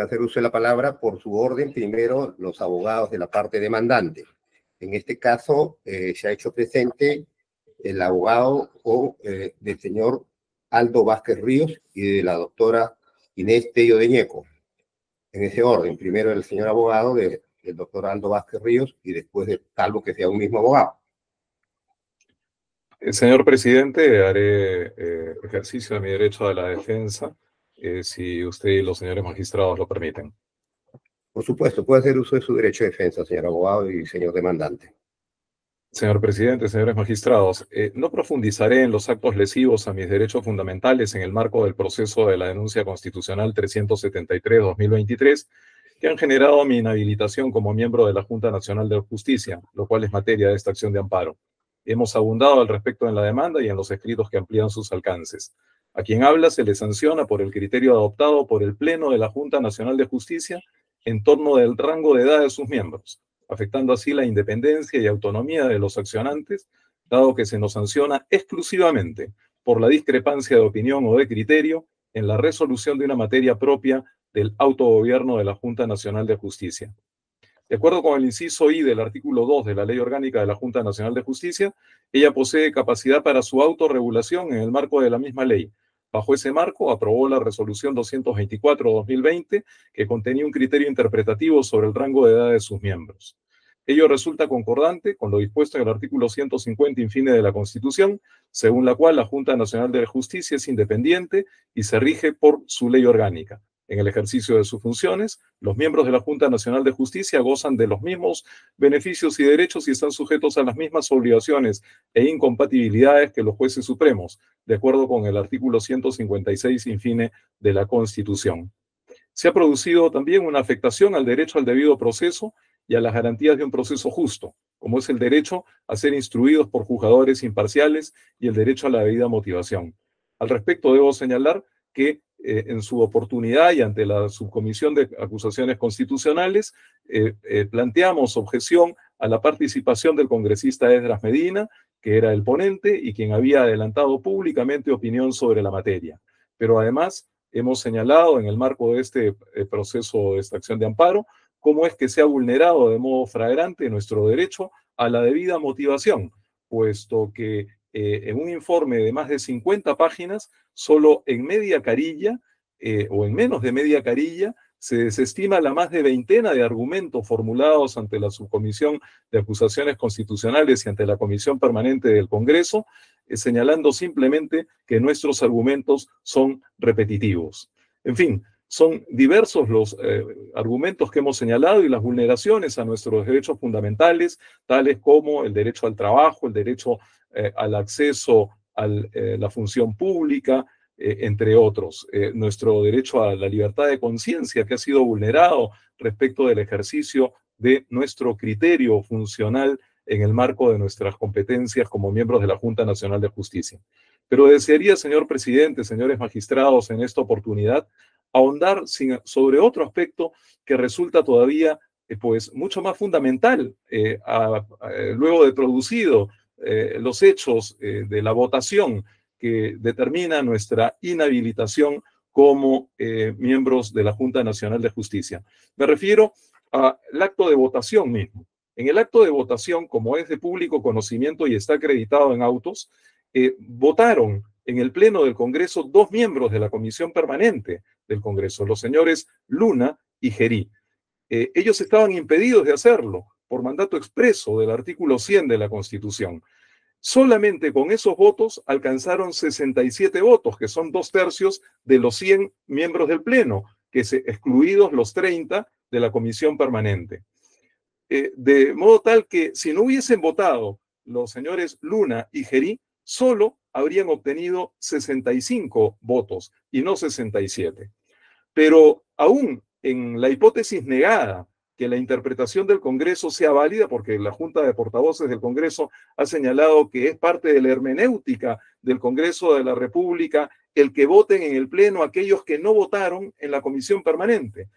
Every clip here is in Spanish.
hacer uso de la palabra por su orden primero los abogados de la parte demandante. En este caso se ha hecho presente el abogado del señor Aldo Vázquez Ríos y de la doctora Inés Tello de Ñeco. En ese orden, primero el señor abogado del doctor Aldo Vázquez Ríos y después salvo que sea un mismo abogado. Señor presidente, haré ejercicio de mi derecho a la defensa, si usted y los señores magistrados lo permiten. Por supuesto, puede hacer uso de su derecho de defensa, señor abogado y señor demandante. Señor presidente, señores magistrados, no profundizaré en los actos lesivos a mis derechos fundamentales en el marco del proceso de la denuncia constitucional 373-2023, que han generado mi inhabilitación como miembro de la Junta Nacional de Justicia, lo cual es materia de esta acción de amparo. Hemos abundado al respecto en la demanda y en los escritos que amplían sus alcances. A quien habla se le sanciona por el criterio adoptado por el Pleno de la Junta Nacional de Justicia en torno del rango de edad de sus miembros, afectando así la independencia y autonomía de los accionantes, dado que se nos sanciona exclusivamente por la discrepancia de opinión o de criterio en la resolución de una materia propia del autogobierno de la Junta Nacional de Justicia. De acuerdo con el inciso I del artículo 2 de la Ley Orgánica de la Junta Nacional de Justicia, ella posee capacidad para su autorregulación en el marco de la misma ley. Bajo ese marco, aprobó la resolución 224-2020, que contenía un criterio interpretativo sobre el rango de edad de sus miembros. Ello resulta concordante con lo dispuesto en el artículo 150 infine de la Constitución, según la cual la Junta Nacional de Justicia es independiente y se rige por su ley orgánica. En el ejercicio de sus funciones, los miembros de la Junta Nacional de Justicia gozan de los mismos beneficios y derechos y están sujetos a las mismas obligaciones e incompatibilidades que los jueces supremos, de acuerdo con el artículo 156 infine de la Constitución. Se ha producido también una afectación al derecho al debido proceso y a las garantías de un proceso justo, como es el derecho a ser instruidos por juzgadores imparciales y el derecho a la debida motivación. Al respecto, debo señalar que en su oportunidad y ante la Subcomisión de Acusaciones Constitucionales planteamos objeción a la participación del congresista Esdras Medina, que era el ponente y quien había adelantado públicamente opinión sobre la materia. Pero además hemos señalado en el marco de este proceso de esta acción de amparo cómo es que se ha vulnerado de modo flagrante nuestro derecho a la debida motivación, puesto que en un informe de más de 50 páginas, solo en media carilla o en menos de media carilla, se desestima la más de veintena de argumentos formulados ante la Subcomisión de Acusaciones Constitucionales y ante la Comisión Permanente del Congreso, señalando simplemente que nuestros argumentos son repetitivos. En fin, son diversos los argumentos que hemos señalado y las vulneraciones a nuestros derechos fundamentales, tales como el derecho al trabajo, el derecho al acceso a la función pública, entre otros. Nuestro derecho a la libertad de conciencia, que ha sido vulnerado respecto del ejercicio de nuestro criterio funcional en el marco de nuestras competencias como miembros de la Junta Nacional de Justicia. Pero desearía, señor presidente, señores magistrados, en esta oportunidad, ahondar sobre otro aspecto que resulta todavía pues, mucho más fundamental luego de producido los hechos de la votación que determina nuestra inhabilitación como miembros de la Junta Nacional de Justicia. Me refiero al acto de votación mismo. En el acto de votación, como es de público conocimiento y está acreditado en autos, votaron en el Pleno del Congreso dos miembros de la Comisión Permanente del Congreso, los señores Luna y Gerí. Ellos estaban impedidos de hacerlo por mandato expreso del artículo 100 de la Constitución. Solamente con esos votos alcanzaron 67 votos, que son 2/3 de los 100 miembros del Pleno, excluidos los 30 de la Comisión Permanente. De modo tal que si no hubiesen votado los señores Luna y Gerí, solo habrían obtenido 65 votos y no 67. Pero aún en la hipótesis negada que la interpretación del Congreso sea válida, porque la Junta de Portavoces del Congreso ha señalado que es parte de la hermenéutica del Congreso de la República el que voten en el Pleno aquellos que no votaron en la Comisión Permanente.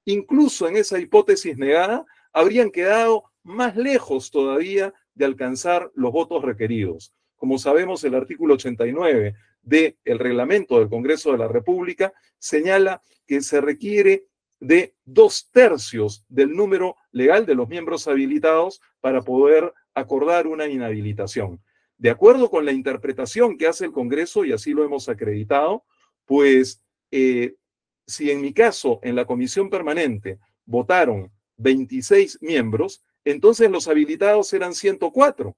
Incluso en esa hipótesis negada, habrían quedado más lejos todavía de alcanzar los votos requeridos. Como sabemos, el artículo 89 del reglamento del Congreso de la República señala que se requiere de 2/3 del número legal de los miembros habilitados para poder acordar una inhabilitación. De acuerdo con la interpretación que hace el Congreso, y así lo hemos acreditado, pues si en mi caso, en la comisión permanente, votaron 26 miembros, entonces los habilitados eran 104.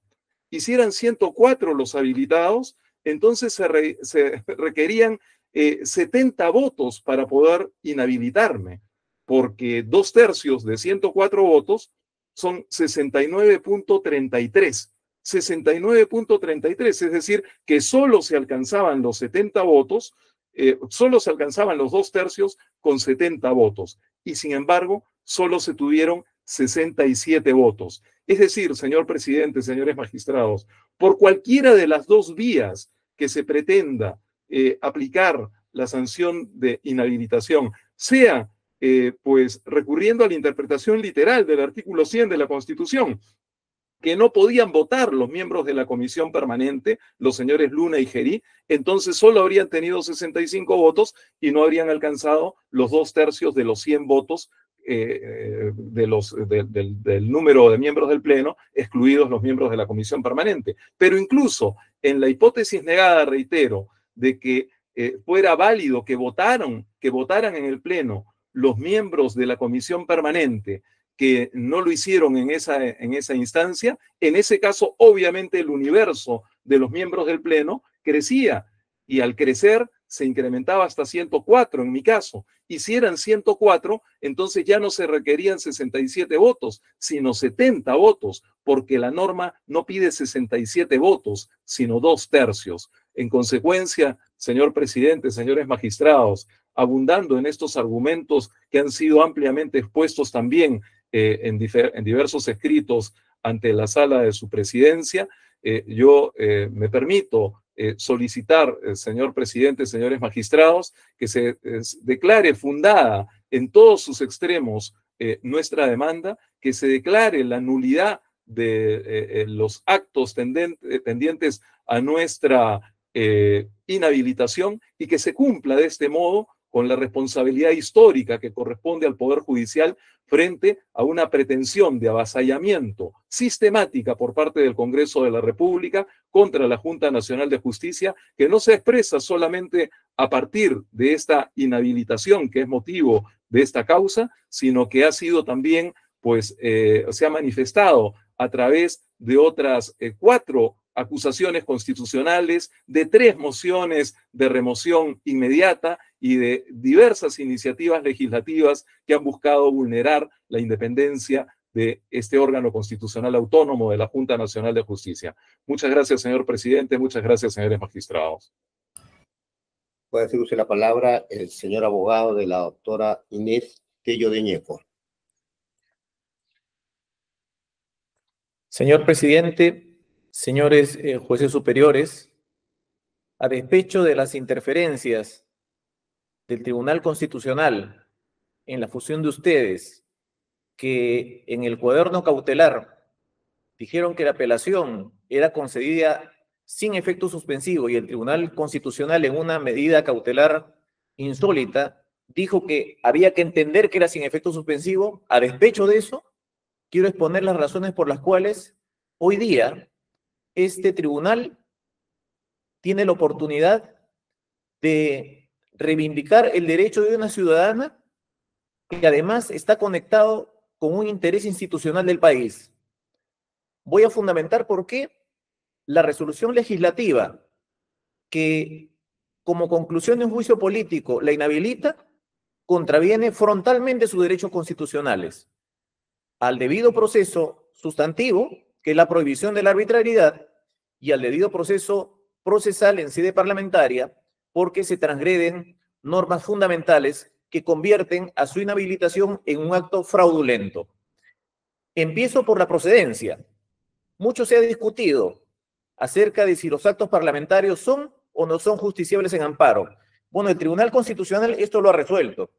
Y si eran 104 los habilitados, entonces se requerían 70 votos para poder inhabilitarme, porque 2/3 de 104 votos son 69.33. 69.33, es decir, que solo se alcanzaban los 70 votos, solo se alcanzaban los 2/3 con 70 votos. Y sin embargo, solo se tuvieron 67 votos. Es decir, señor presidente, señores magistrados, por cualquiera de las dos vías que se pretenda aplicar la sanción de inhabilitación, sea pues recurriendo a la interpretación literal del artículo 100 de la Constitución, que no podían votar los miembros de la comisión permanente, los señores Luna y Gerí, entonces solo habrían tenido 65 votos y no habrían alcanzado los 2/3 de los 100 votos del número de miembros del Pleno, excluidos los miembros de la comisión permanente. Pero incluso en la hipótesis negada, reitero, de que fuera válido que votaran en el Pleno los miembros de la comisión permanente que no lo hicieron en esa instancia, en ese caso, obviamente, el universo de los miembros del Pleno crecía, y al crecer se incrementaba hasta 104 en mi caso. Y si eran 104, entonces ya no se requerían 67 votos, sino 70 votos, porque la norma no pide 67 votos, sino 2/3. En consecuencia, señor presidente, señores magistrados, abundando en estos argumentos que han sido ampliamente expuestos también en diversos escritos ante la sala de su presidencia, yo me permito solicitar, señor presidente, señores magistrados, que se declare fundada en todos sus extremos nuestra demanda, que se declare la nulidad de los actos tendientes a nuestra inhabilitación, y que se cumpla de este modo con la responsabilidad histórica que corresponde al Poder Judicial frente a una pretensión de avasallamiento sistemática por parte del Congreso de la República contra la Junta Nacional de Justicia, que no se expresa solamente a partir de esta inhabilitación que es motivo de esta causa, sino que ha sido también, pues, se ha manifestado a través de otras 4 acusaciones constitucionales, de 3 mociones de remoción inmediata y de diversas iniciativas legislativas que han buscado vulnerar la independencia de este órgano constitucional autónomo de la Junta Nacional de Justicia. Muchas gracias, señor presidente. Muchas gracias, señores magistrados. Puede hacer usted la palabra el señor abogado de la doctora Inés Tello de Ñeco. Señor presidente, señores jueces superiores, a despecho de las interferencias del Tribunal Constitucional en la fusión de ustedes, que en el cuaderno cautelar dijeron que la apelación era concedida sin efecto suspensivo, y el Tribunal Constitucional, en una medida cautelar insólita, dijo que había que entender que era sin efecto suspensivo. A despecho de eso, quiero exponer las razones por las cuales hoy día este tribunal tiene la oportunidad de reivindicar el derecho de una ciudadana que además está conectado con un interés institucional del país. Voy a fundamentar por qué la resolución legislativa que, como conclusión de un juicio político, la inhabilita, contraviene frontalmente sus derechos constitucionales al debido proceso sustantivo, que es la prohibición de la arbitrariedad, y al debido proceso procesal en sede parlamentaria, porque se transgreden normas fundamentales que convierten a su inhabilitación en un acto fraudulento. Empiezo por la procedencia. Mucho se ha discutido acerca de si los actos parlamentarios son o no son justiciables en amparo. Bueno, el Tribunal Constitucional esto lo ha resuelto.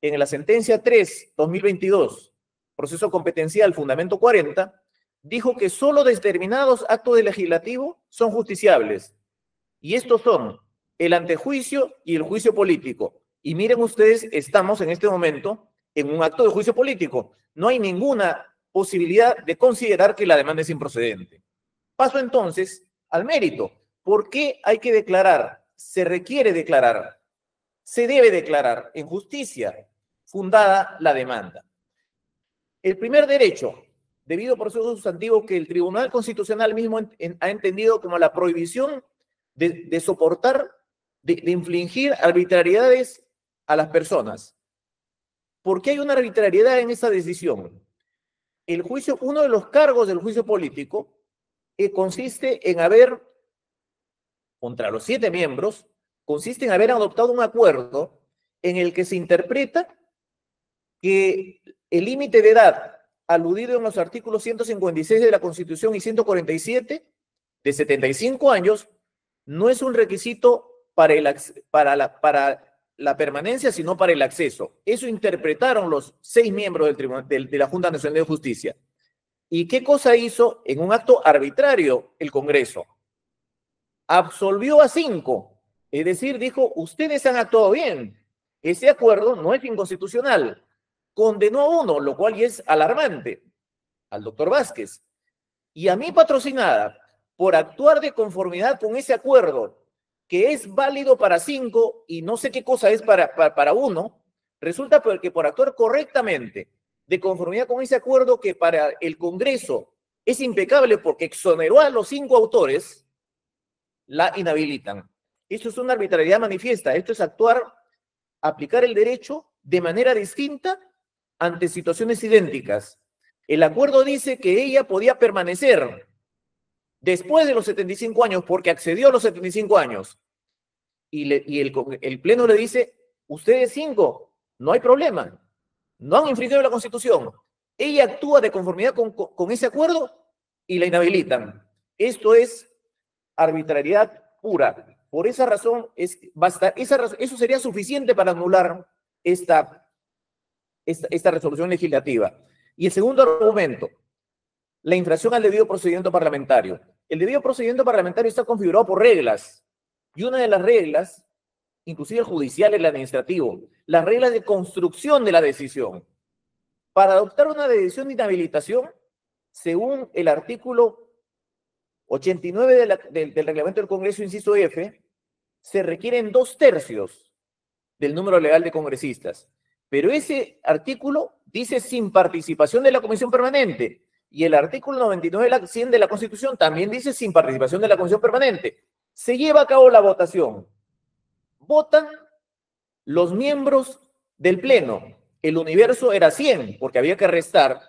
En la sentencia 3/2022, proceso competencial, fundamento 40, dijo que solo determinados actos del legislativo son justiciables. Y estos son el antejuicio y el juicio político. Y miren ustedes, estamos en este momento en un acto de juicio político. No hay ninguna posibilidad de considerar que la demanda es improcedente. Paso entonces al mérito. ¿Por qué hay que declarar? Se requiere declarar, se debe declarar en justicia fundada la demanda. El primer derecho, debido por su sustantivo que el Tribunal Constitucional mismo ha entendido como la prohibición de soportar, de infligir arbitrariedades a las personas. ¿Por qué hay una arbitrariedad en esa decisión? El juicio, uno de los cargos del juicio político consiste en haber, contra los 7 miembros, consiste en haber adoptado un acuerdo en el que se interpreta que el límite de edad aludido en los artículos 156 de la Constitución y 147 de 75 años no es un requisito para la permanencia, sino para el acceso. Eso interpretaron los 6 miembros del tribunal, de la Junta Nacional de Justicia. ¿Y qué cosa hizo? En un acto arbitrario el Congreso. Absolvió a 5, es decir, dijo, ustedes han actuado bien, ese acuerdo no es inconstitucional. Condenó a 1, lo cual ya es alarmante, al doctor Vázquez. Y a mi patrocinada, por actuar de conformidad con ese acuerdo, que es válido para 5 y no sé qué cosa es para 1, resulta que por actuar correctamente, de conformidad con ese acuerdo que para el Congreso es impecable porque exoneró a los 5 autores, la inhabilitan. Esto es una arbitrariedad manifiesta. Esto es aplicar el derecho de manera distinta ante situaciones idénticas. El acuerdo dice que ella podía permanecer después de los 75 años porque accedió a los 75 años. Y el Pleno le dice, ustedes 5, no hay problema. No han infringido la Constitución. Ella actúa de conformidad con ese acuerdo y la inhabilitan. Esto es arbitrariedad pura. Por esa razón, eso sería suficiente para anular esta resolución legislativa. Y el segundo argumento, la infracción al debido procedimiento parlamentario. El debido procedimiento parlamentario está configurado por reglas. Y una de las reglas, inclusive el judicial y el administrativo, las reglas de construcción de la decisión. Para adoptar una decisión de inhabilitación, según el artículo 89 del reglamento del Congreso, inciso F, se requieren 2/3 del número legal de congresistas. Pero ese artículo dice sin participación de la Comisión Permanente. Y el artículo 99 de la Constitución también dice sin participación de la Comisión Permanente. Se lleva a cabo la votación. Votan los miembros del Pleno. El universo era 100, porque había que restar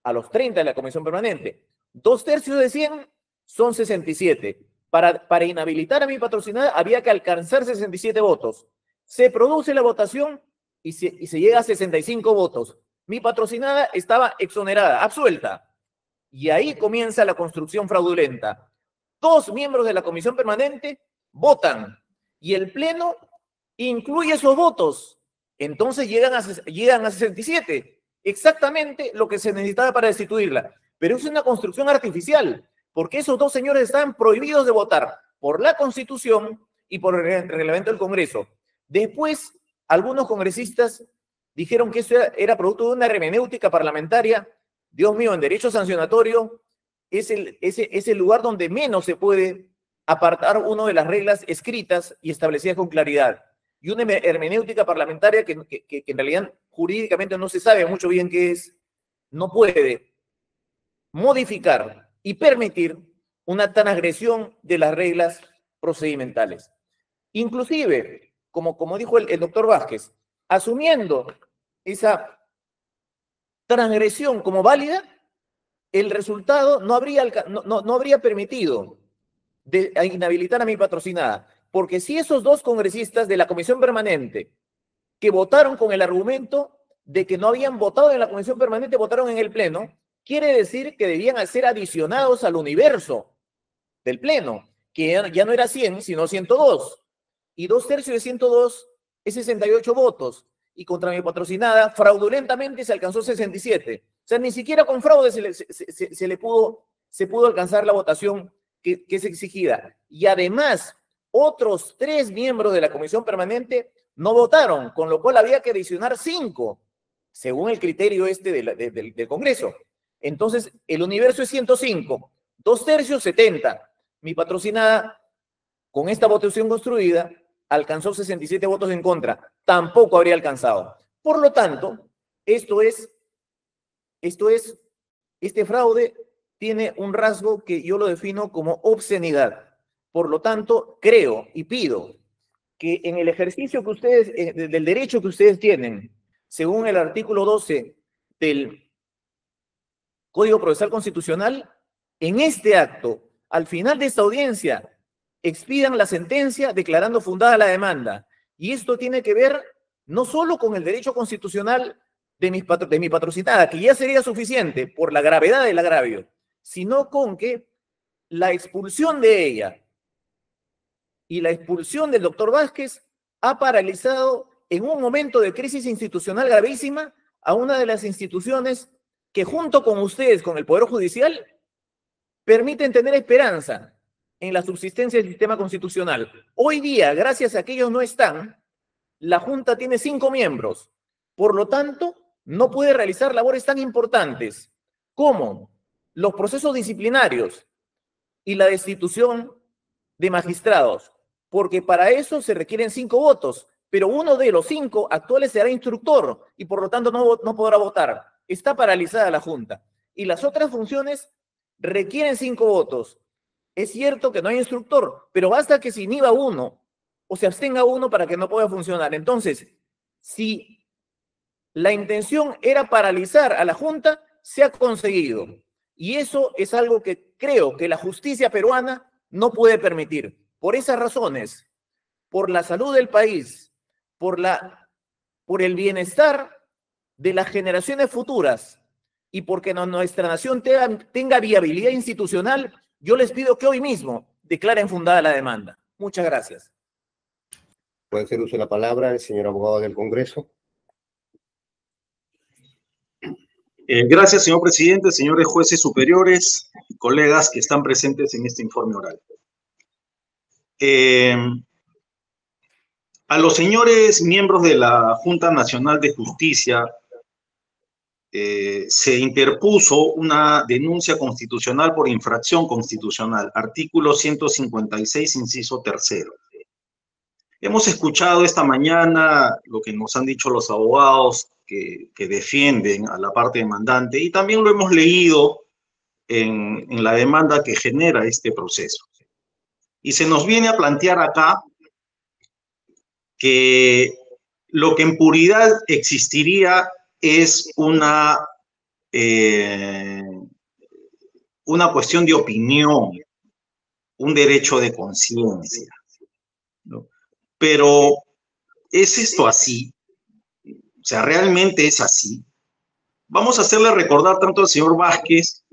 a los 30 de la Comisión Permanente. 2/3 de 100 son 67. Para inhabilitar a mi patrocinada había que alcanzar 67 votos. Se produce la votación y se llega a 65 votos. Mi patrocinada estaba exonerada, absuelta. Y ahí comienza la construcción fraudulenta. 2 miembros de la Comisión Permanente votan y el Pleno incluye esos votos. Entonces llegan a 67. Exactamente lo que se necesitaba para destituirla. Pero es una construcción artificial, porque esos 2 señores estaban prohibidos de votar por la Constitución y por el reglamento del Congreso. Después, algunos congresistas dijeron que eso era producto de una hermenéutica parlamentaria. Dios mío, en derecho sancionatorio es el lugar donde menos se puede apartar uno de las reglas escritas y establecidas con claridad. Y una hermenéutica parlamentaria que en realidad jurídicamente no se sabe mucho bien qué es, no puede modificar y permitir una transgresión de las reglas procedimentales. Inclusive, como dijo el doctor Vázquez, asumiendo esa transgresión como válida, el resultado no habría permitido inhabilitar a mi patrocinada, porque si esos 2 congresistas de la Comisión Permanente que votaron con el argumento de que no habían votado en la Comisión Permanente, votaron en el Pleno, quiere decir que debían ser adicionados al universo del Pleno, que ya no era 100, sino 102. Y 2/3 de 102 es 68 votos. Y contra mi patrocinada, fraudulentamente se alcanzó 67. O sea, ni siquiera con fraude se pudo alcanzar la votación que es exigida. Y además, otros 3 miembros de la Comisión Permanente no votaron, con lo cual había que adicionar 5. según el criterio del Congreso. Entonces, el universo es 105, 2/3, 70. Mi patrocinada, con esta votación construida, alcanzó 67 votos en contra. Tampoco habría alcanzado. Por lo tanto, este fraude tiene un rasgo que yo lo defino como obscenidad. Por lo tanto, creo y pido que en el ejercicio que ustedes, del derecho que ustedes tienen, según el artículo 12 del Código Procesal Constitucional, en este acto, al final de esta audiencia, expidan la sentencia declarando fundada la demanda. Y esto tiene que ver no solo con el derecho constitucional de mi patrocinada, que ya sería suficiente por la gravedad del agravio, sino con que la expulsión de ella y la expulsión del doctor Vázquez ha paralizado en un momento de crisis institucional gravísima a una de las instituciones que junto con ustedes, con el Poder Judicial, permiten tener esperanza en la subsistencia del sistema constitucional. Hoy día, gracias a que ellos no están, la Junta tiene 5 miembros. Por lo tanto, no puede realizar labores tan importantes como los procesos disciplinarios y la destitución de magistrados, porque para eso se requieren 5 votos, pero uno de los 5 actuales será instructor y por lo tanto no podrá votar. Está paralizada la Junta. Y las otras funciones requieren 5 votos. Es cierto que no hay instructor, pero basta que se inhiba uno o se abstenga uno para que no pueda funcionar. Entonces, si la intención era paralizar a la Junta, se ha conseguido. Y eso es algo que creo que la justicia peruana no puede permitir. Por esas razones, por la salud del país, por el bienestar de las generaciones futuras y porque nuestra nación tenga viabilidad institucional, yo les pido que hoy mismo declaren fundada la demanda. Muchas gracias. Puede hacer uso de la palabra el señor abogado del Congreso. Gracias, señor presidente, señores jueces superiores y colegas que están presentes en este informe oral. A los señores miembros de la Junta Nacional de Justicia se interpuso una denuncia constitucional por infracción constitucional, artículo 156, inciso 3. Hemos escuchado esta mañana lo que nos han dicho los abogados que defienden a la parte demandante y también lo hemos leído en la demanda que genera este proceso. Y se nos viene a plantear acá que lo que en puridad existiría es una cuestión de opinión, un derecho de conciencia, ¿no? Pero, ¿es esto así? O sea, ¿realmente es así? Vamos a hacerle recordar tanto al señor Vázquez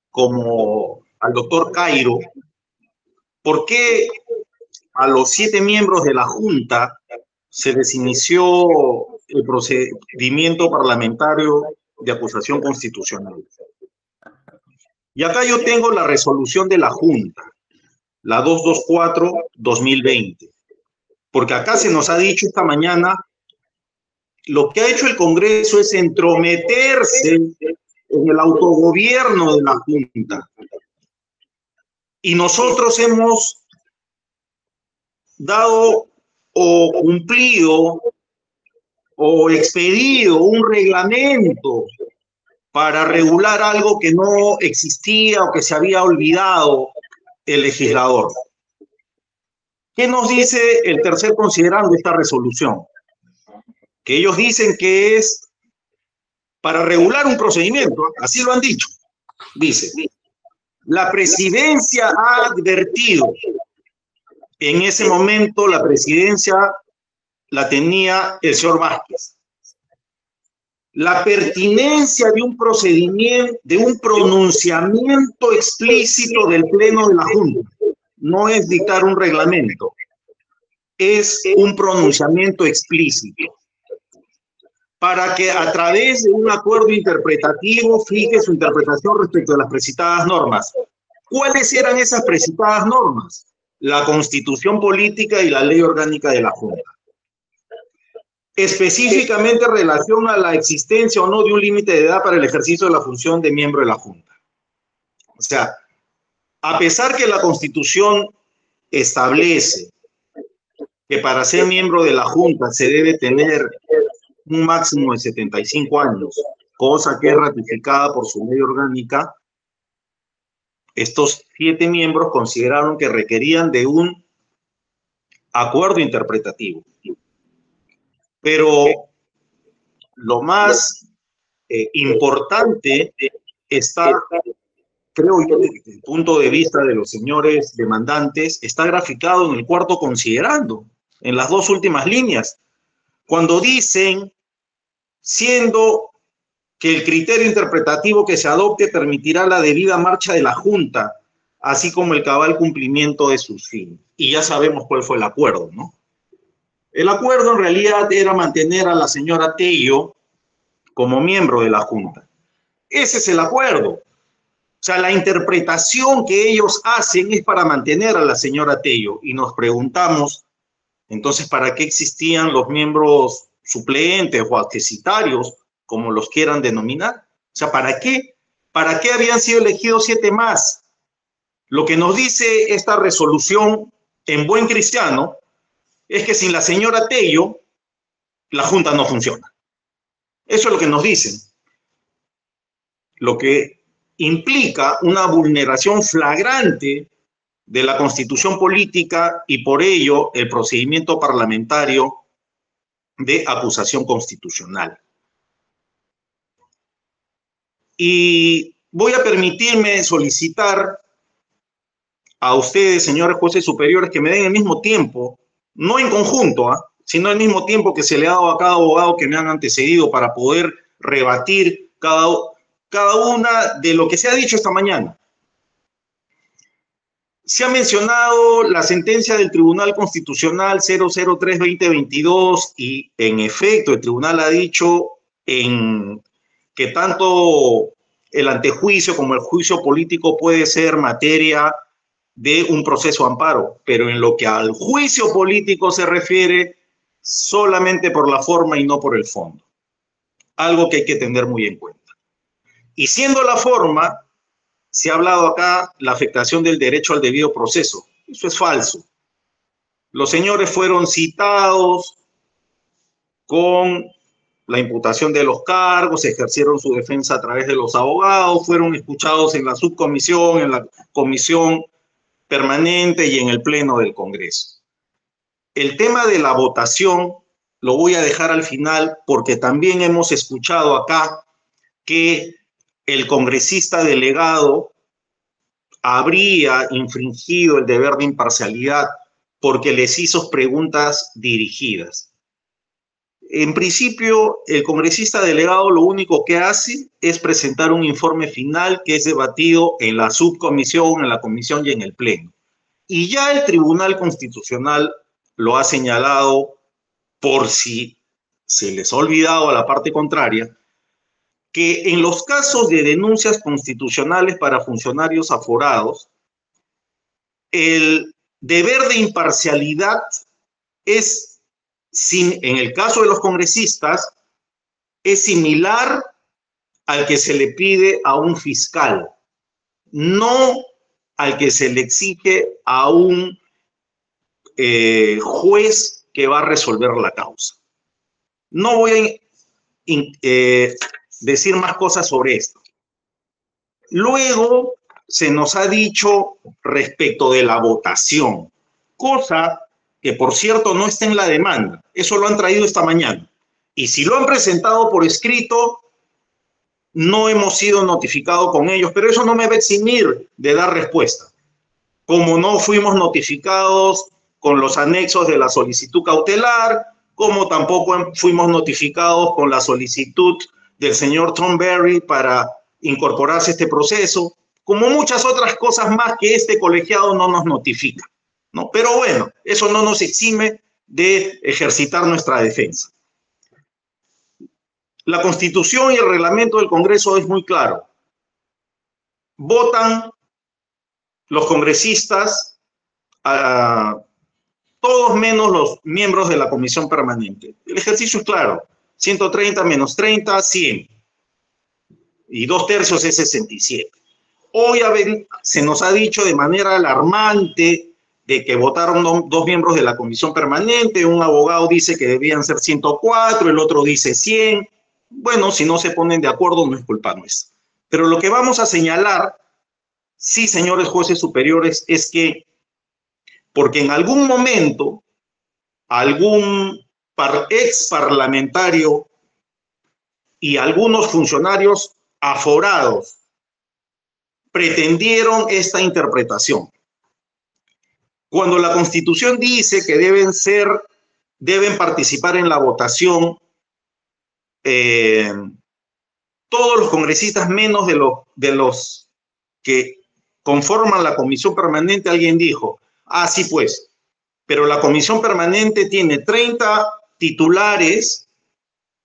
como al doctor Cairo por qué a los 7 miembros de la Junta se les inició el procedimiento parlamentario de acusación constitucional. Y acá yo tengo la resolución de la Junta, la 224-2020, porque acá se nos ha dicho esta mañana lo que ha hecho el Congreso es entrometerse en el autogobierno de la Junta. Y nosotros hemos dado o cumplido o expedido un reglamento para regular algo que no existía o que se había olvidado el legislador. ¿Qué nos dice el tercer considerando de esta resolución? Que ellos dicen que es para regular un procedimiento, así lo han dicho. Dice, la presidencia ha advertido, en ese momento la presidencia la tenía el señor Vázquez, la pertinencia de un procedimiento, de un pronunciamiento explícito del Pleno de la Junta. No es dictar un reglamento, es un pronunciamiento explícito, para que a través de un acuerdo interpretativo fije su interpretación respecto a las precitadas normas. ¿Cuáles eran esas precitadas normas? La Constitución Política y la Ley Orgánica de la Junta. específicamente en relación a la existencia o no de un límite de edad para el ejercicio de la función de miembro de la Junta. O sea, a pesar que la Constitución establece que para ser miembro de la Junta se debe tener un máximo de 75 años, cosa que es ratificada por su ley orgánica, estos 7 miembros consideraron que requerían de un acuerdo interpretativo. Pero lo más importante está, creo yo, desde el punto de vista de los señores demandantes, está graficado en el cuarto considerando, en las 2 últimas líneas, cuando dicen, siendo que el criterio interpretativo que se adopte permitirá la debida marcha de la Junta, así como el cabal cumplimiento de sus fines. Y ya sabemos cuál fue el acuerdo, ¿no? El acuerdo en realidad era mantener a la señora Tello como miembro de la Junta. Ese es el acuerdo. O sea, la interpretación que ellos hacen es para mantener a la señora Tello. Y nos preguntamos, entonces, ¿para qué existían los miembros suplentes o accesitarios, como los quieran denominar? O sea, ¿para qué? ¿Para qué habían sido elegidos 7 más? Lo que nos dice esta resolución en buen cristiano es que sin la señora Tello, la Junta no funciona. Eso es lo que nos dicen. Lo que implica una vulneración flagrante de la Constitución política y por ello el procedimiento parlamentario de acusación constitucional. Y voy a permitirme solicitar a ustedes, señores jueces superiores, que me den el mismo tiempo, no en conjunto, sino el mismo tiempo que se le ha dado a cada abogado que me han antecedido para poder rebatir cada una de lo que se ha dicho esta mañana. Se ha mencionado la sentencia del Tribunal Constitucional 003-2022 y en efecto el tribunal ha dicho que tanto el antejuicio como el juicio político puede ser materia de un proceso amparo, pero en lo que al juicio político se refiere, solamente por la forma y no por el fondo. Algo que hay que tener muy en cuenta. Y siendo la forma, se ha hablado acá la afectación del derecho al debido proceso. Eso es falso. Los señores fueron citados con la imputación de los cargos, ejercieron su defensa a través de los abogados, fueron escuchados en la subcomisión, en la comisión permanente y en el pleno del Congreso. El tema de la votación lo voy a dejar al final porque también hemos escuchado acá que el congresista delegado habría infringido el deber de imparcialidad porque les hizo preguntas dirigidas. En principio, el congresista delegado lo único que hace es presentar un informe final que es debatido en la subcomisión, en la comisión y en el pleno. Y ya el Tribunal Constitucional lo ha señalado, por si se les ha olvidado a la parte contraria, que en los casos de denuncias constitucionales para funcionarios aforados, el deber de imparcialidad es, en el caso de los congresistas, es similar al que se le pide a un fiscal, no al que se le exige a un juez que va a resolver la causa. No voy a decir más cosas sobre esto. Luego se nos ha dicho respecto de la votación, cosa que por cierto no está en la demanda, eso lo han traído esta mañana. Y si lo han presentado por escrito, no hemos sido notificados con ellos, pero eso no me va a eximir de dar respuesta. Como no fuimos notificados con los anexos de la solicitud cautelar, como tampoco fuimos notificados con la solicitud del señor Tom Berry para incorporarse a este proceso, como muchas otras cosas más que este colegiado no nos notifica, ¿no? Pero bueno, eso no nos exime de ejercitar nuestra defensa. La Constitución y el reglamento del Congreso es muy claro. Votan los congresistas todos menos los miembros de la comisión permanente. El ejercicio es claro, 130 menos 30, 100. Y 2/3 es 67. Hoy se nos ha dicho de manera alarmante de que votaron dos miembros de la comisión permanente, un abogado dice que debían ser 104, el otro dice 100. Bueno, si no se ponen de acuerdo no es culpa nuestra. Pero lo que vamos a señalar, sí, señores jueces superiores, es que porque en algún momento algún ex parlamentario y algunos funcionarios aforados pretendieron esta interpretación. Cuando la Constitución dice que deben participar en la votación todos los congresistas menos de los que conforman la comisión permanente, alguien dijo, sí pues, pero la comisión permanente tiene 30 titulares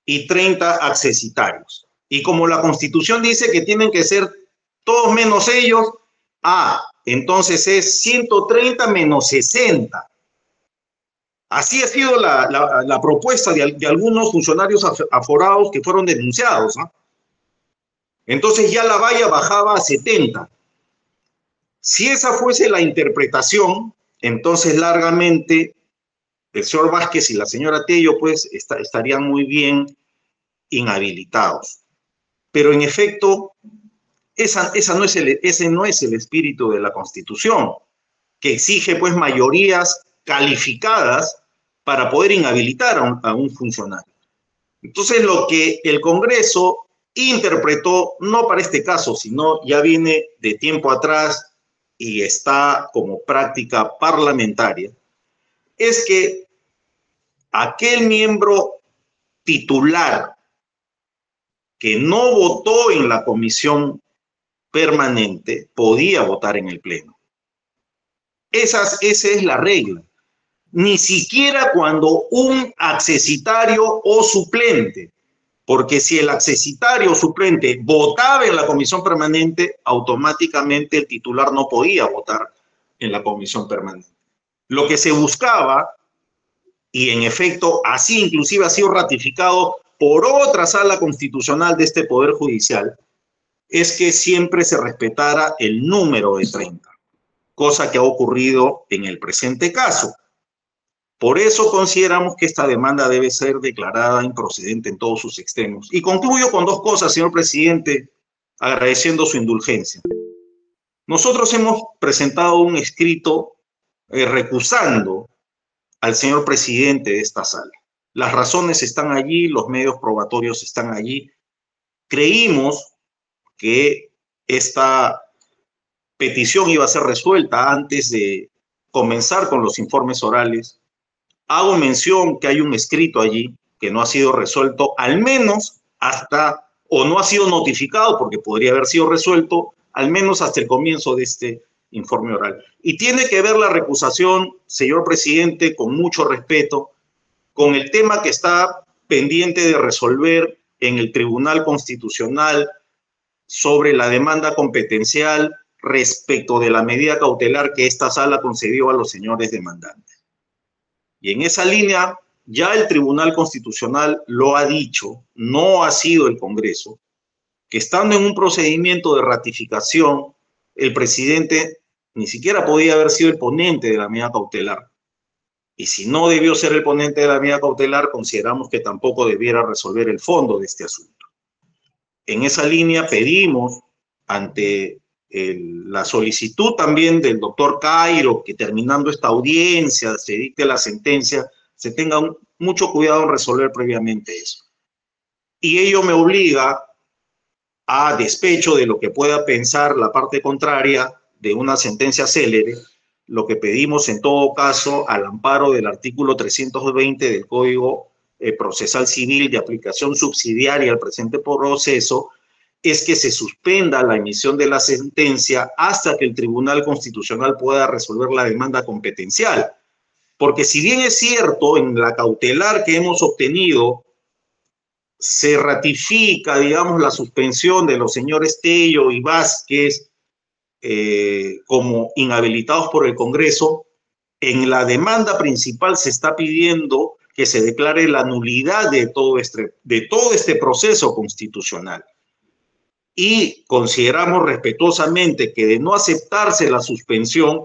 y 30 accesitarios. Y como la Constitución dice que tienen que ser todos menos ellos, entonces es 130 menos 60. Así ha sido la propuesta de algunos funcionarios aforados que fueron denunciados, ¿no? Entonces ya la valla bajaba a 70. Si esa fuese la interpretación, entonces largamente el señor Vázquez y la señora Tello pues estarían muy bien inhabilitados. Pero en efecto, ese no es el espíritu de la Constitución, que exige pues mayorías calificadas para poder inhabilitar a un funcionario. Entonces lo que el Congreso interpretó, no para este caso, sino ya viene de tiempo atrás y está como práctica parlamentaria, es que aquel miembro titular que no votó en la comisión permanente podía votar en el pleno. Esa es la regla. Ni siquiera cuando un accesitario o suplente, porque si el accesitario o suplente votaba en la comisión permanente, automáticamente el titular no podía votar en la comisión permanente. Lo que se buscaba, y en efecto así inclusive ha sido ratificado por otra sala constitucional de este Poder Judicial, es que siempre se respetara el número de 30, cosa que ha ocurrido en el presente caso. Por eso consideramos que esta demanda debe ser declarada improcedente en todos sus extremos. Y concluyo con dos cosas, señor presidente, agradeciendo su indulgencia. Nosotros hemos presentado un escrito recusando al señor presidente de esta sala. Las razones están allí, los medios probatorios están allí. Creímos que esta petición iba a ser resuelta antes de comenzar con los informes orales. Hago mención que hay un escrito allí que no ha sido resuelto, al menos o no ha sido notificado porque podría haber sido resuelto, al menos hasta el comienzo de este informe oral. Y tiene que ver la recusación, señor presidente, con mucho respeto, con el tema que está pendiente de resolver en el Tribunal Constitucional sobre la demanda competencial respecto de la medida cautelar que esta sala concedió a los señores demandantes. Y en esa línea, ya el Tribunal Constitucional lo ha dicho, no ha sido el Congreso, que estando en un procedimiento de ratificación, el presidente ni siquiera podía haber sido el ponente de la medida cautelar. Y si no debió ser el ponente de la medida cautelar, consideramos que tampoco debiera resolver el fondo de este asunto. En esa línea pedimos, ante la solicitud también del doctor Cairo, que terminando esta audiencia se dicte la sentencia, se tenga mucho cuidado en resolver previamente eso. Y ello me obliga, a despecho de lo que pueda pensar la parte contraria de una sentencia célere, lo que pedimos en todo caso al amparo del artículo 320 del Código Procesal Civil de aplicación subsidiaria al presente proceso, es que se suspenda la emisión de la sentencia hasta que el Tribunal Constitucional pueda resolver la demanda competencial. Porque si bien es cierto, en la cautelar que hemos obtenido, se ratifica, digamos, la suspensión de los señores Tello y Vázquez como inhabilitados por el Congreso, En la demanda principal se está pidiendo que se declare la nulidad de todo este proceso constitucional. Y consideramos respetuosamente que de no aceptarse la suspensión,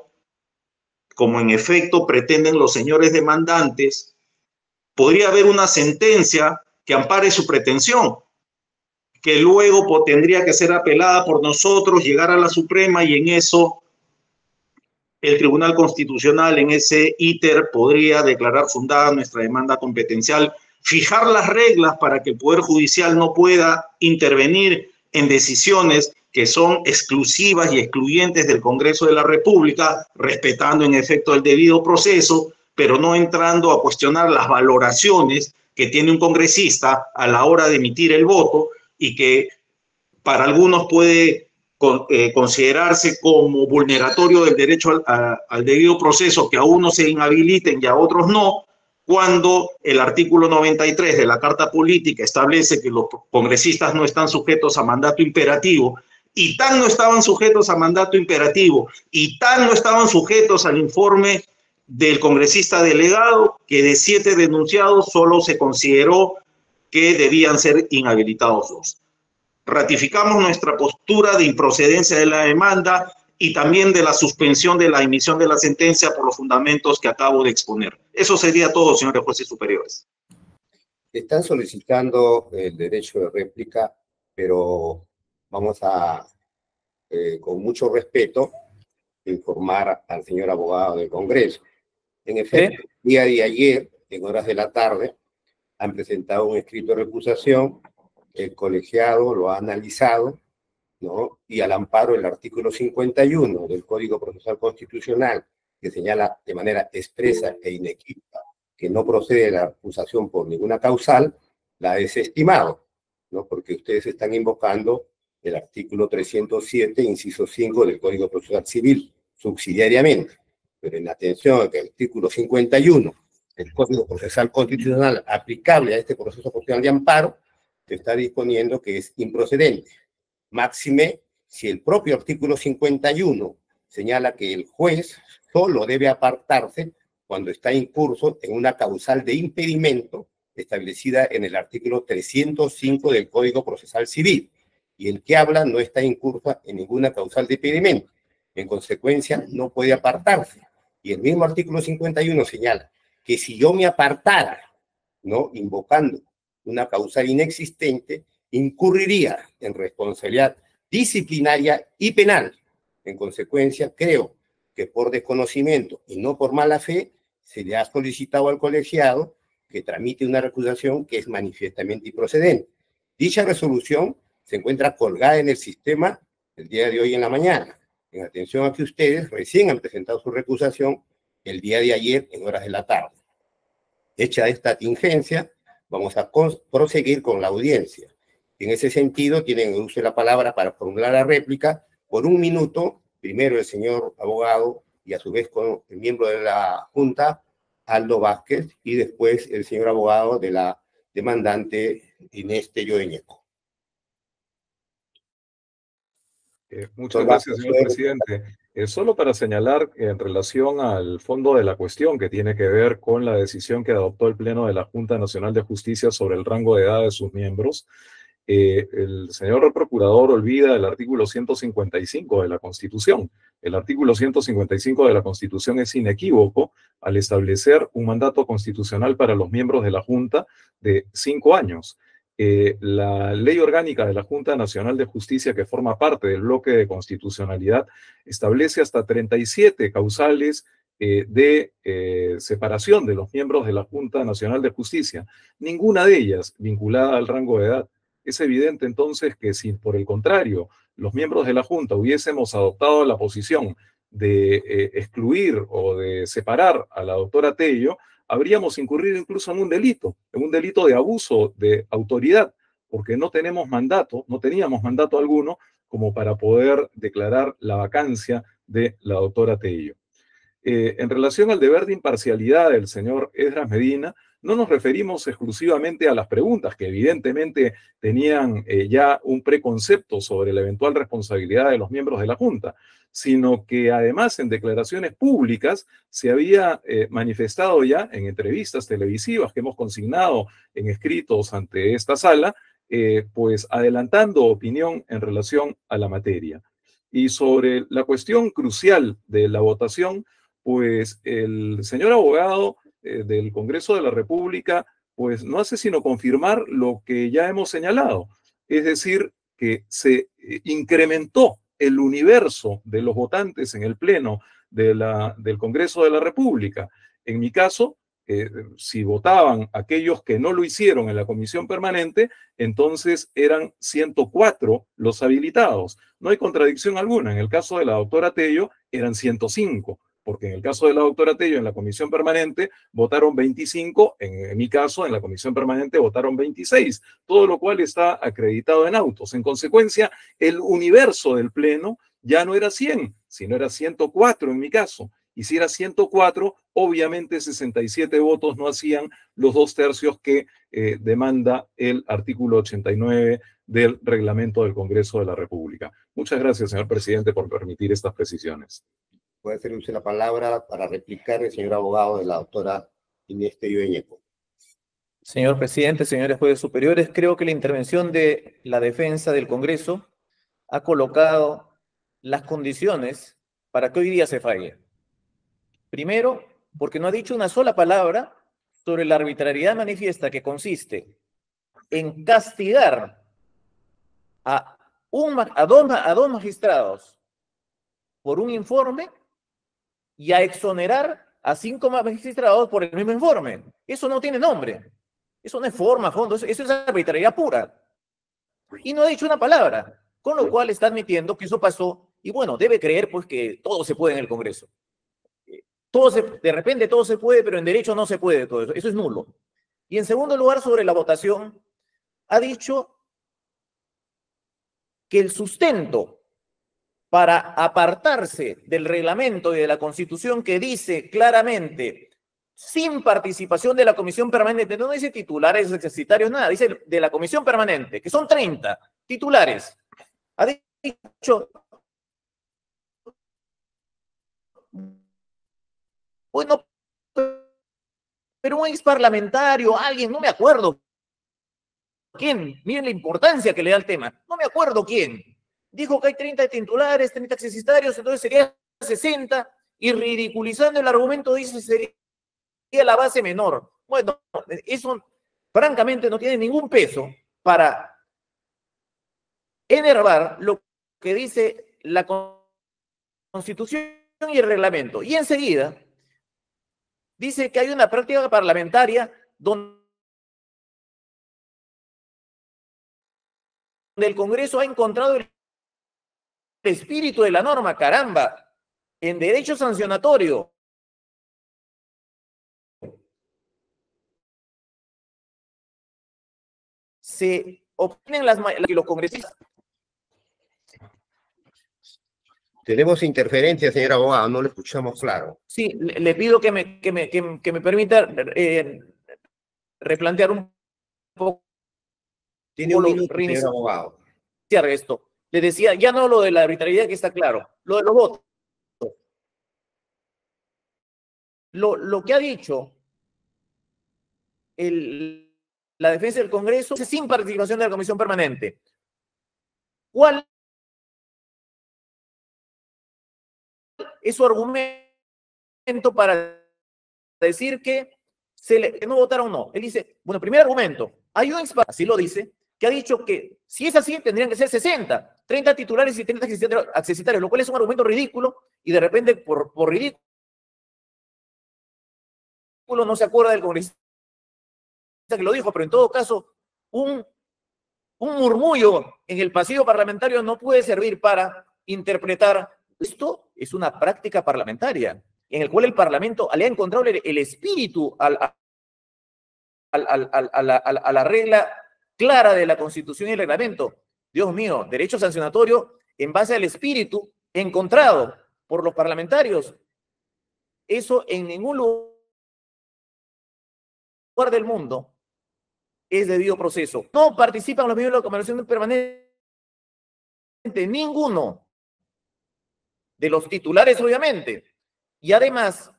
como en efecto pretenden los señores demandantes, podría haber una sentencia que ampare su pretensión, que luego tendría que ser apelada por nosotros, llegar a la Suprema, y en eso el Tribunal Constitucional, en ese íter, podría declarar fundada nuestra demanda competencial, fijar las reglas para que el Poder Judicial no pueda intervenir en decisiones que son exclusivas y excluyentes del Congreso de la República, respetando en efecto el debido proceso, pero no entrando a cuestionar las valoraciones que tiene un congresista a la hora de emitir el voto, y que para algunos puede considerarse como vulneratorio del derecho al debido proceso, que a unos se inhabiliten y a otros no, cuando el artículo 93 de la Carta Política establece que los congresistas no están sujetos a mandato imperativo, y tan no estaban sujetos a mandato imperativo, y tan no estaban sujetos al informe del congresista delegado, que de 7 denunciados solo se consideró que debían ser inhabilitados 2. Ratificamos nuestra postura de improcedencia de la demanda y también de la suspensión de la emisión de la sentencia por los fundamentos que acabo de exponer. Eso sería todo, señores jueces superiores. Están solicitando el derecho de réplica, pero vamos a, con mucho respeto, informar al señor abogado del Congreso. En efecto, el día de ayer, en horas de la tarde, han presentado un escrito de recusación. El colegiado lo ha analizado, ¿no? Y al amparo del artículo 51 del Código Procesal Constitucional, que señala de manera expresa e inequívoca que no procede la acusación por ninguna causal, la ha desestimado, ¿no? Porque ustedes están invocando el artículo 307, inciso 5 del Código Procesal Civil, subsidiariamente. Pero en atención a que el artículo 51 del Código Procesal Constitucional aplicable a este proceso constitucional de amparo, se está disponiendo que es improcedente. Máxime, si el propio artículo 51 señala que el juez solo debe apartarse cuando está incurso en una causal de impedimento establecida en el artículo 305 del Código Procesal Civil, y el que habla no está incurso en ninguna causal de impedimento. En consecuencia, no puede apartarse. Y el mismo artículo 51 señala que si yo me apartara, ¿no?, invocando una causal inexistente, incurriría en responsabilidad disciplinaria y penal. En consecuencia, creo que por desconocimiento y no por mala fe, se le ha solicitado al colegiado que tramite una recusación que es manifiestamente improcedente. Dicha resolución se encuentra colgada en el sistema el día de hoy en la mañana, en atención a que ustedes recién han presentado su recusación el día de ayer en horas de la tarde. Hecha esta tingencia, vamos a proseguir con la audiencia. En ese sentido, tienen el uso de la palabra para formular la réplica por 1 minuto, primero el señor abogado y a su vez con el miembro de la Junta, Aldo Vázquez, y después el señor abogado de la demandante Inés Tello de Ñeco. Muchas gracias, señor presidente. Solo para señalar en relación al fondo de la cuestión, que tiene que ver con la decisión que adoptó el Pleno de la Junta Nacional de Justicia sobre el rango de edad de sus miembros, el señor procurador olvida el artículo 155 de la Constitución. El artículo 155 de la Constitución es inequívoco al establecer un mandato constitucional para los miembros de la Junta de 5 años. La ley orgánica de la Junta Nacional de Justicia, que forma parte del bloque de constitucionalidad, establece hasta 37 causales de separación de los miembros de la Junta Nacional de Justicia, ninguna de ellas vinculada al rango de edad. Es evidente entonces que si por el contrario los miembros de la Junta hubiésemos adoptado la posición de excluir o de separar a la doctora Tello, habríamos incurrido incluso en un delito de abuso de autoridad, porque no teníamos mandato alguno como para poder declarar la vacancia de la doctora Tello. En relación al deber de imparcialidad del señor Esdras Medina, no nos referimos exclusivamente a las preguntas, que evidentemente tenían ya un preconcepto sobre la eventual responsabilidad de los miembros de la Junta, sino que además en declaraciones públicas se había manifestado ya en entrevistas televisivas que hemos consignado en escritos ante esta sala, pues adelantando opinión en relación a la materia. Y sobre la cuestión crucial de la votación, pues el señor abogado del Congreso de la República, pues no hace sino confirmar lo que ya hemos señalado, es decir, que se incrementó el universo de los votantes en el Pleno del Congreso de la República. En mi caso, si votaban aquellos que no lo hicieron en la comisión permanente, entonces eran 104 los habilitados. No hay contradicción alguna. En el caso de la doctora Tello, eran 105, porque en el caso de la doctora Tello en la comisión permanente votaron 25, en mi caso en la comisión permanente votaron 26, todo lo cual está acreditado en autos. En consecuencia, el universo del Pleno ya no era 100, sino era 104 en mi caso. Y si era 104, obviamente 67 votos no hacían los 2/3 que demanda el artículo 89 del reglamento del Congreso de la República. Muchas gracias, señor presidente, por permitir estas precisiones. Puede hacer usted la palabra para replicar el señor abogado de la doctora Inés Tello Ñeco. Señor presidente, señores jueces superiores, creo que la intervención de la defensa del Congreso ha colocado las condiciones para que hoy día se falle. Primero, porque no ha dicho una sola palabra sobre la arbitrariedad manifiesta que consiste en castigar a dos magistrados por un informe y a exonerar a 5 magistrados por el mismo informe. Eso no tiene nombre. Eso no es forma, fondo, eso es arbitrariedad pura. Y no ha dicho una palabra, con lo cual está admitiendo que eso pasó y bueno, debe creer pues que todo se puede en el Congreso. De repente todo se puede, pero en derecho no se puede todo eso. Eso es nulo. Y en segundo lugar, sobre la votación, ha dicho que el sustento para apartarse del reglamento y de la Constitución que dice claramente sin participación de la Comisión Permanente, no dice titulares ejercitarios, nada, dice de la Comisión Permanente, que son 30 titulares. Ha dicho, bueno, pero un ex parlamentario, alguien, no me acuerdo quién, miren la importancia que le da el tema, no me acuerdo quién, dijo que hay 30 titulares, 30 ejercitarios, entonces sería 60, y ridiculizando el argumento dice sería la base menor. Bueno, eso francamente no tiene ningún peso para enervar lo que dice la Constitución y el reglamento. Y enseguida dice que hay una práctica parlamentaria donde el Congreso ha encontrado el espíritu de la norma, caramba, en derecho sancionatorio. Se obtienen los congresistas. Tenemos interferencia, señor abogado, no lo escuchamos claro. Sí, le pido que me permita replantear un poco. Tiene un minuto, señor abogado. Esto. Le decía, ya no lo de la arbitrariedad que está claro, lo de los votos. Lo que ha dicho la defensa del Congreso es sin participación de la Comisión Permanente. ¿Cuál es su argumento para decir que no votaron o no? Él dice, bueno, primer argumento, hay un experto, así lo dice, que ha dicho que si es así tendrían que ser 60, 30 titulares y 30 accesitarios, lo cual es un argumento ridículo y de repente por ridículo no se acuerda del congresista que lo dijo, pero en todo caso un murmullo en el pasillo parlamentario no puede servir para interpretar. Esto es una práctica parlamentaria en el cual el Parlamento le ha encontrado el espíritu a la regla clara de la Constitución y el reglamento. Dios mío, derecho sancionatorio en base al espíritu encontrado por los parlamentarios. Eso en ningún lugar lugar del mundo es debido proceso. No participan los miembros de la Comisión Permanente, ninguno de los titulares, obviamente. Y además,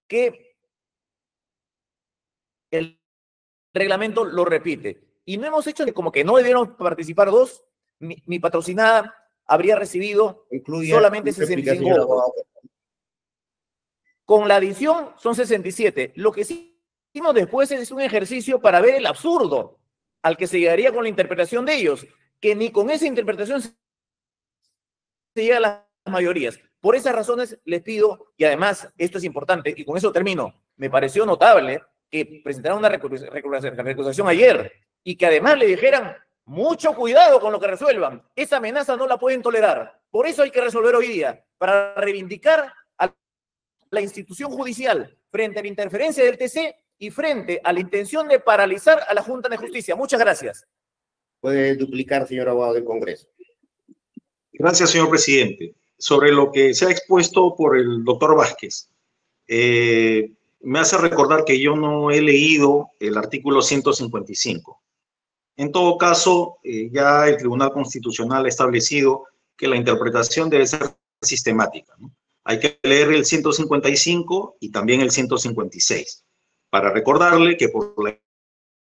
que el reglamento lo repite. Y no hemos hecho como que no debieron participar dos. Mi patrocinada habría recibido solamente 65 votos. Con la adición son 67. Lo que sí hicimos después es un ejercicio para ver el absurdo al que se llegaría con la interpretación de ellos, que ni con esa interpretación se llega a las mayorías. Por esas razones les pido, y además esto es importante, y con eso termino, me pareció notable que presentaron una recusación ayer y que además le dijeran mucho cuidado con lo que resuelvan. Esa amenaza no la pueden tolerar. Por eso hay que resolver hoy día, para reivindicar a la institución judicial frente a la interferencia del TC y frente a la intención de paralizar a la Junta de Justicia. Muchas gracias. Puede duplicar, señor abogado del Congreso. Gracias, señor presidente. Sobre lo que se ha expuesto por el doctor Vázquez, me hace recordar que yo no he leído el artículo 155. En todo caso, ya el Tribunal Constitucional ha establecido que la interpretación debe ser sistemática, ¿no? Hay que leer el 155 y también el 156, para recordarle que por la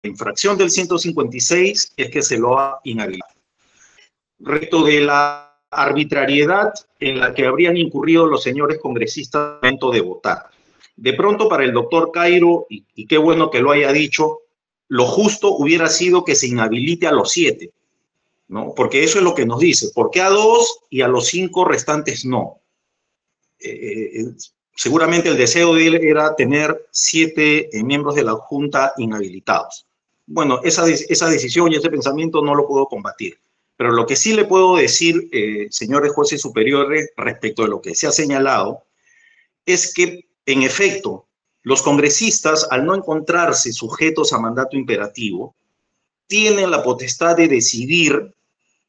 infracción del 156 es que se lo ha inhabilitado. Respecto de la arbitrariedad en la que habrían incurrido los señores congresistas al momento de votar. De pronto, para el doctor Cairo, y qué bueno que lo haya dicho, lo justo hubiera sido que se inhabilite a los 7, ¿no? Porque eso es lo que nos dice. ¿Por qué a 2 y a los 5 restantes no? Seguramente el deseo de él era tener 7 miembros de la Junta inhabilitados. Bueno, esa decisión y ese pensamiento no lo puedo combatir. Pero lo que sí le puedo decir, señores jueces superiores, respecto de lo que se ha señalado, es que, en efecto, los congresistas, al no encontrarse sujetos a mandato imperativo, tienen la potestad de decidir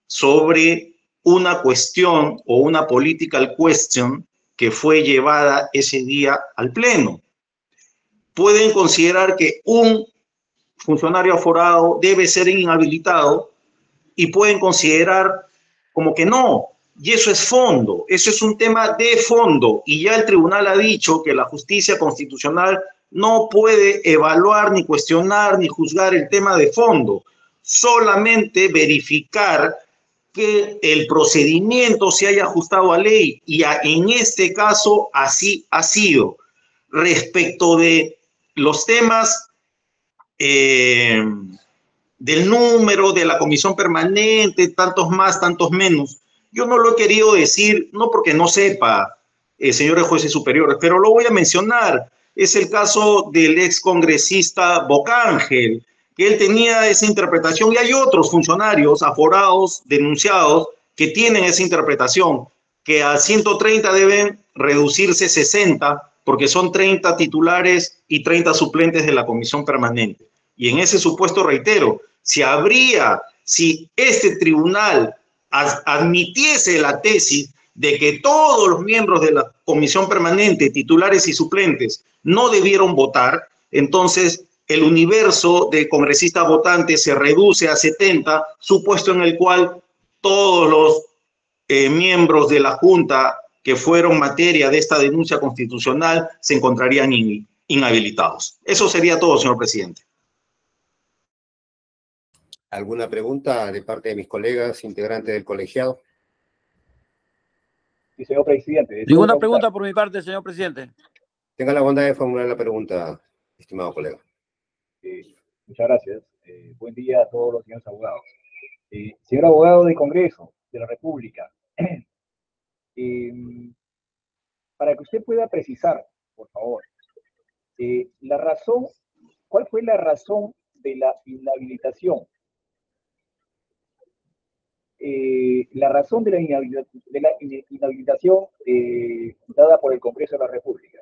sobre una cuestión o una political question que fue llevada ese día al Pleno. Pueden considerar que un funcionario aforado debe ser inhabilitado y pueden considerar como que no, y eso es fondo, eso es un tema de fondo, y ya el tribunal ha dicho que la justicia constitucional no puede evaluar, ni cuestionar, ni juzgar el tema de fondo, solamente verificar que el procedimiento se haya ajustado a ley, y en este caso así ha sido. Respecto de los temas del número de la comisión permanente, tantos más, tantos menos, yo no lo he querido decir, no porque no sepa, señores jueces superiores, pero lo voy a mencionar. Es el caso del ex congresista Bocángel, que él tenía esa interpretación, y hay otros funcionarios aforados, denunciados, que tienen esa interpretación, que a 130 deben reducirse 60, porque son 30 titulares y 30 suplentes de la comisión permanente. Y en ese supuesto, reitero, si este tribunal admitiese la tesis de que todos los miembros de la comisión permanente, titulares y suplentes, no debieron votar, entonces el universo de congresistas votantes se reduce a 70, supuesto en el cual todos los miembros de la Junta que fueron materia de esta denuncia constitucional se encontrarían inhabilitados. Eso sería todo, señor presidente. ¿Alguna pregunta de parte de mis colegas integrantes del colegiado? Sí, señor presidente. Ninguna pregunta por mi parte, señor presidente. Tenga la bondad de formular la pregunta, estimado colega. Muchas gracias. Buen día a todos los señores abogados. Señor abogado del Congreso de la República, para que usted pueda precisar, por favor, ¿cuál fue la razón de la inhabilitación? La razón de la inhabilitación dada por el Congreso de la República.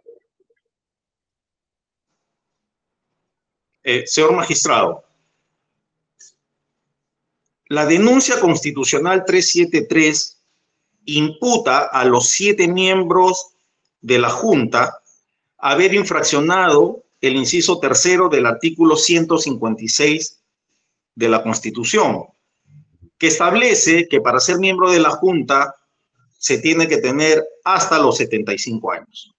Señor magistrado, la denuncia constitucional 373 imputa a los 7 miembros de la Junta haber infraccionado el inciso tercero del artículo 156 de la Constitución, que establece que para ser miembro de la Junta se tiene que tener hasta los 75 años.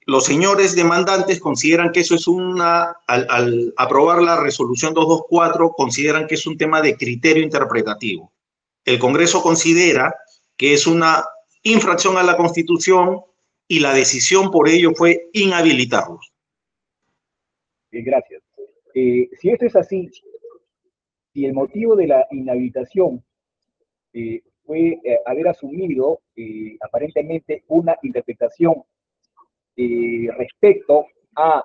Los señores demandantes consideran que eso es al aprobar la resolución 224, consideran que es un tema de criterio interpretativo. El Congreso considera que es una infracción a la Constitución y la decisión por ello fue inhabilitarlos. Gracias. Si esto es así, si el motivo de la inhabilitación fue haber asumido aparentemente una interpretación respecto a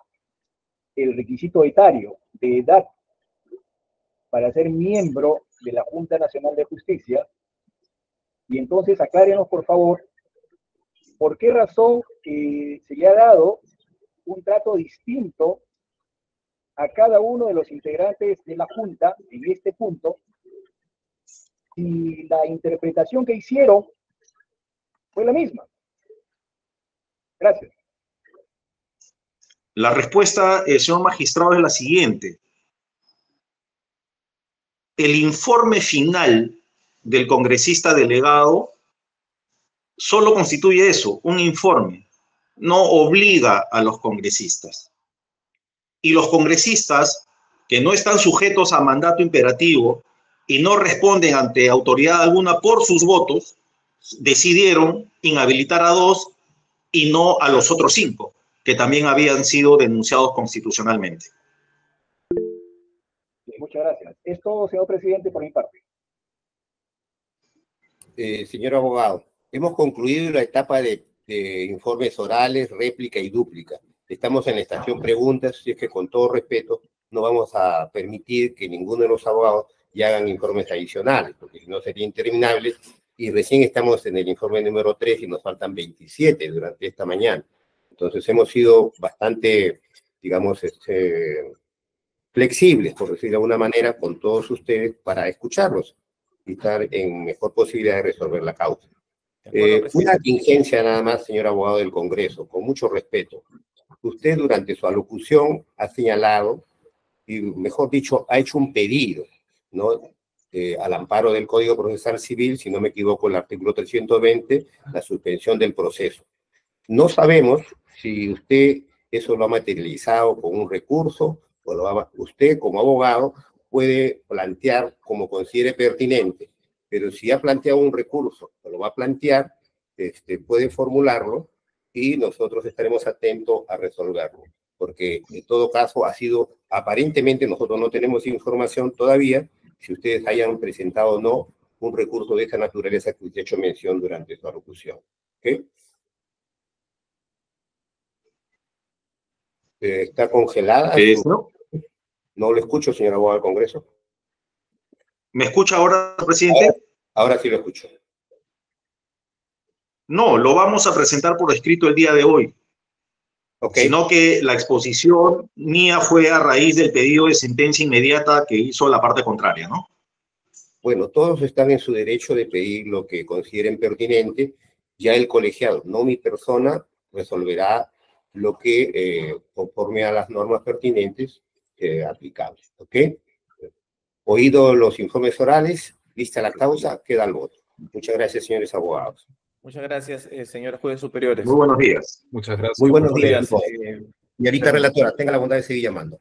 el requisito etario de edad para ser miembro de la Junta Nacional de Justicia, y entonces aclárenos, por favor, por qué razón se le ha dado un trato distinto a cada uno de los integrantes de la Junta en este punto, y la interpretación que hicieron fue la misma. Gracias. La respuesta, señor magistrado, es la siguiente. El informe final del congresista delegado solo constituye eso, un informe. No obliga a los congresistas. Y los congresistas que no están sujetos a mandato imperativo y no responden ante autoridad alguna por sus votos, decidieron inhabilitar a 2 y no a los otros 5, que también habían sido denunciados constitucionalmente. Muchas gracias. Es todo, señor presidente, por mi parte. Señor abogado, hemos concluido la etapa de informes orales, réplica y dúplica. Estamos en la estación preguntas, y es que con todo respeto no vamos a permitir que ninguno de los abogados ya hagan informes adicionales, porque si no sería interminable, y recién estamos en el informe número 3 y nos faltan 27 durante esta mañana. Entonces hemos sido bastante, digamos, flexibles, por decirlo de alguna manera, con todos ustedes para escucharlos y estar en mejor posibilidad de resolver la causa. Una tingencia nada más, señor abogado del Congreso, con mucho respeto. Usted durante su alocución ha señalado, y mejor dicho, ha hecho un pedido, ¿no? Al amparo del Código Procesal Civil, si no me equivoco, el artículo 320, la suspensión del proceso. No sabemos si usted eso lo ha materializado con un recurso, o usted como abogado puede plantear como considere pertinente, pero si ha planteado un recurso o lo va a plantear, puede formularlo y nosotros estaremos atentos a resolverlo, porque en todo caso ha sido, aparentemente nosotros no tenemos información todavía si ustedes hayan presentado o no un recurso de esa naturaleza que usted ha hecho mención durante su alocución. ¿Okay? ¿Está congelada? ¿No? No lo escucho, señor abogado del Congreso. ¿Me escucha ahora, presidente? Ahora sí lo escucho. No, lo vamos a presentar por escrito el día de hoy. Okay. Sino que la exposición mía fue a raíz del pedido de sentencia inmediata que hizo la parte contraria, ¿no? Bueno, todos están en su derecho de pedir lo que consideren pertinente. Ya el colegiado, no mi persona, resolverá lo que conforme a las normas pertinentes aplicables. ¿Ok? Oído los informes orales, vista la causa, queda el voto. Muchas gracias, señores abogados. Muchas gracias, señores jueces superiores. Muy buenos días. Muchas gracias. Muy buenos días. Señorita relatora, tenga la bondad de seguir llamando.